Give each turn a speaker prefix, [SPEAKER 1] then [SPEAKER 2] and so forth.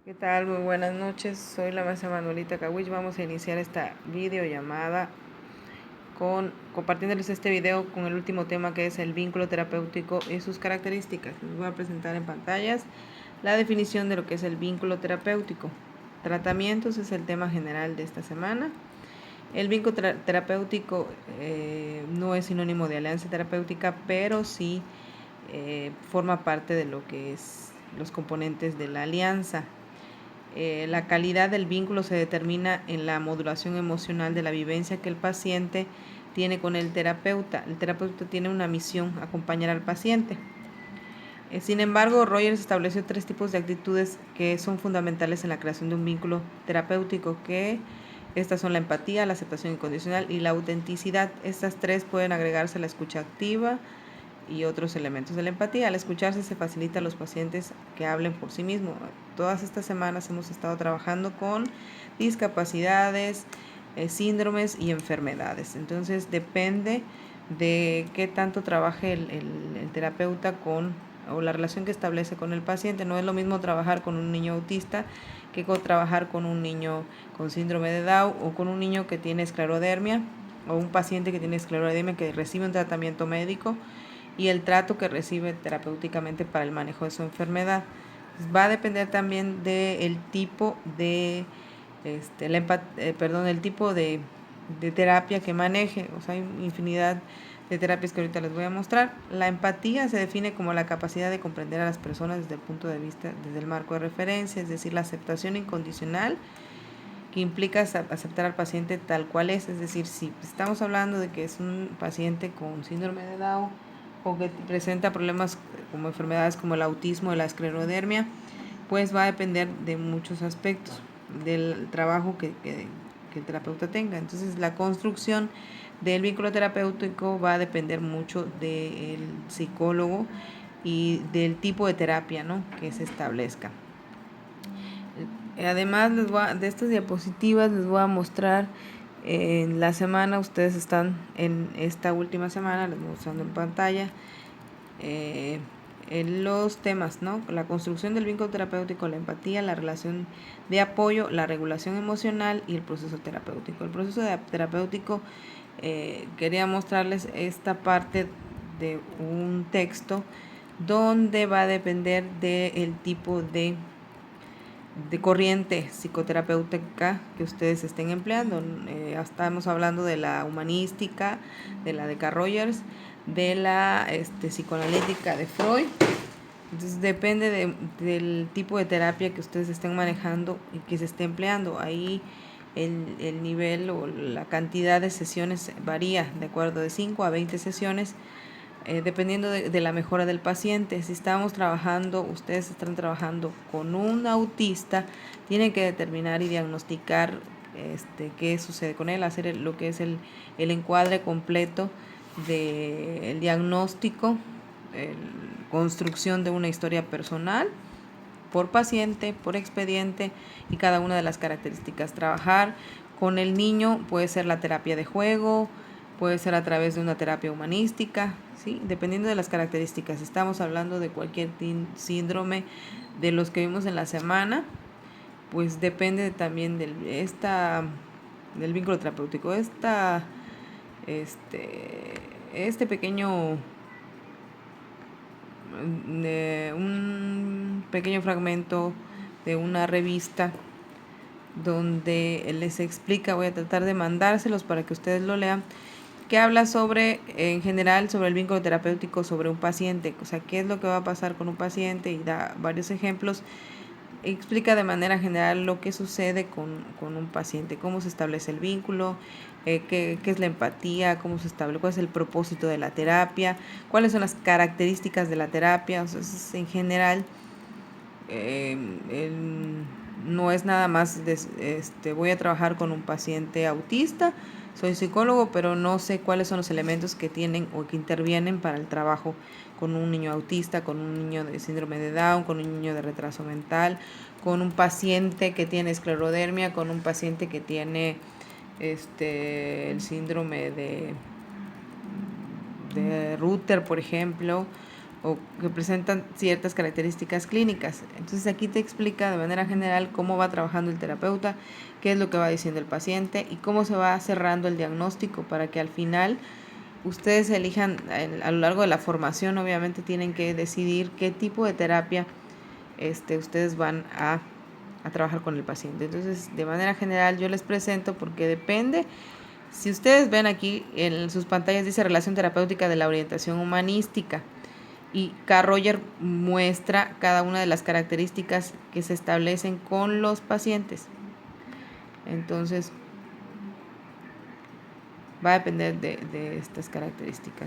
[SPEAKER 1] ¿Qué tal? Muy buenas noches. Soy la maestra Manuelita Kawich. Vamos a iniciar esta videollamada compartiéndoles este video con el último tema, que es el vínculo terapéutico y sus características. Les voy a presentar en pantallas la definición de lo que es el vínculo terapéutico. Tratamientos es el tema general de esta semana. El vínculo terapéutico no es sinónimo de alianza terapéutica, pero sí forma parte de lo que es los componentes de la alianza. La calidad del vínculo se determina en la modulación emocional de la vivencia que el paciente tiene con el terapeuta. El terapeuta tiene una misión: acompañar al paciente. Sin embargo, Rogers estableció 3 tipos de actitudes que son fundamentales en la creación de un vínculo terapéutico, que estas son la empatía, la aceptación incondicional y la autenticidad. Estas 3 pueden agregarse a la escucha activa y otros elementos de la empatía. Al escucharse se facilita a los pacientes que hablen por sí mismos. Todas estas semanas hemos estado trabajando con discapacidades, síndromes y enfermedades. Entonces depende de qué tanto trabaje el terapeuta o la relación que establece con el paciente. No es lo mismo trabajar con un niño autista que trabajar con un niño con síndrome de Down o con un niño que tiene esclerodermia, o un paciente que tiene esclerodermia que recibe un tratamiento médico y el trato que recibe terapéuticamente para el manejo de su enfermedad. Va a depender también del tipo de el tipo de terapia que maneje. O sea, hay infinidad de terapias que ahorita les voy a mostrar. La empatía se define como la capacidad de comprender a las personas desde el punto de vista, desde el marco de referencia, es decir, la aceptación incondicional, que implica aceptar al paciente tal cual es decir, si estamos hablando de que es un paciente con síndrome de Down o que presenta problemas como enfermedades como el autismo o la esclerodermia, pues va a depender de muchos aspectos del trabajo que el terapeuta tenga. Entonces, la construcción del vínculo terapéutico va a depender mucho del psicólogo y del tipo de terapia, ¿no?, que se establezca. Además, de estas diapositivas les voy a mostrar en la semana. Ustedes están en esta última semana, les voy mostrando en pantalla en los temas, ¿no? La construcción del vínculo terapéutico, la empatía, la relación de apoyo, la regulación emocional y el proceso terapéutico. El proceso terapéutico, quería mostrarles esta parte de un texto donde va a depender del tipo de corriente psicoterapéutica que ustedes estén empleando. Estamos hablando de la humanística, de la de Carl Rogers, de la psicoanalítica de Freud. Entonces depende del tipo de terapia que ustedes estén manejando y que se esté empleando. Ahí el nivel o la cantidad de sesiones varía de acuerdo, de 5 a 20 sesiones, dependiendo de la mejora del paciente. Si ustedes están trabajando con un autista, tienen que determinar y diagnosticar qué sucede con él, hacer lo que es el encuadre completo del diagnóstico, construcción de una historia personal por paciente, por expediente y cada una de las características. Trabajar con el niño puede ser la terapia de juego, puede ser a través de una terapia humanística, ¿sí?, dependiendo de las características. Estamos hablando de cualquier síndrome de los que vimos en la semana, pues depende también del vínculo terapéutico. Este pequeño un pequeño fragmento de una revista donde les explica, voy a tratar de mandárselos para que ustedes lo lean, que habla en general, sobre el vínculo terapéutico sobre un paciente, o sea, qué es lo que va a pasar con un paciente, y da varios ejemplos. Explica de manera general lo que sucede con un paciente, cómo se establece el vínculo, qué es la empatía, cómo se establece, cuál es el propósito de la terapia, cuáles son las características de la terapia. O sea, en general, no es nada más voy a trabajar con un paciente autista, soy psicólogo, pero no sé cuáles son los elementos que tienen o que intervienen para el trabajo con un niño autista, con un niño de síndrome de Down, con un niño de retraso mental, con un paciente que tiene esclerodermia, con un paciente que tiene el síndrome de Rutter, por ejemplo, o que presentan ciertas características clínicas. Entonces aquí te explica de manera general cómo va trabajando el terapeuta, qué es lo que va diciendo el paciente y cómo se va cerrando el diagnóstico para que al final ustedes elijan. A lo largo de la formación obviamente tienen que decidir qué tipo de terapia ustedes van a trabajar con el paciente. Entonces, de manera general yo les presento porque depende. Si ustedes ven aquí en sus pantallas dice relación terapéutica de la orientación humanística y K. Roger muestra cada una de las características que se establecen con los pacientes. Entonces, va a depender de estas características.